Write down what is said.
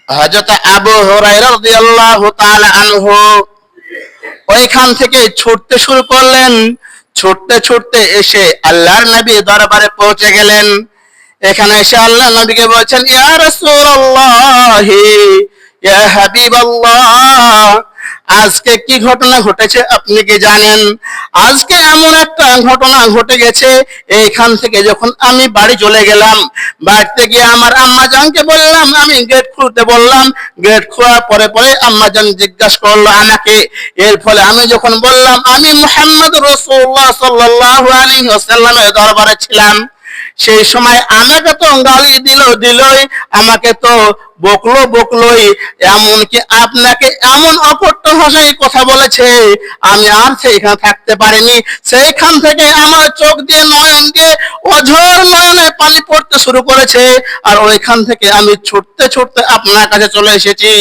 হযরত আবু হুরায়রা রাদিয়াল্লাহু তাআলা আনহু ওইখান থেকে ছুটতে শুরু করলেন। ছুটতে ছুটতে এসে আল্লাহর নবী দরবারে পৌঁছে গেলেন। এখানে এসে আল্লাহ নবীকে বলছেন, ইয়া রাসূলুল্লাহ, ইয়া হাবিবাল্লাহ, আজকে কি ঘটনা ঘটেছে আপনি কি জানেন? আজকে এমন একটা ঘটনা ঘটে গেছে, এইখান থেকে যখন আমি বাড়ি চলে গেলাম, বাড়িতে গিয়ে আমার আম্মা জানকে বললাম, আমি গেট খুলতে বললাম, গেট খোলার পরে পরে আম্মা জান জিজ্ঞাসা করলো আমাকে। এর ফলে আমি যখন বললাম আমি মুহাম্মদ রাসূলুল্লাহ সাল্লাল্লাহু আলাইহি ওয়াসাল্লামের দরবারে ছিলাম, সেই সময় আমাকে তো গালি দিলই, আমাকে তো বকলোই, এমনকি আপনাকে এমন অকট্য ভাষায় কথা বলেছে, আমি আর সেইখানে থাকতে পারিনি। সেইখান থেকে আমার চোখ দিয়ে নয়ন দিয়ে অঝর নয়নে পানি পড়তে শুরু করেছে, আর ওইখান থেকে আমি ছুটতে ছুটতে আপনার কাছে চলে এসেছি।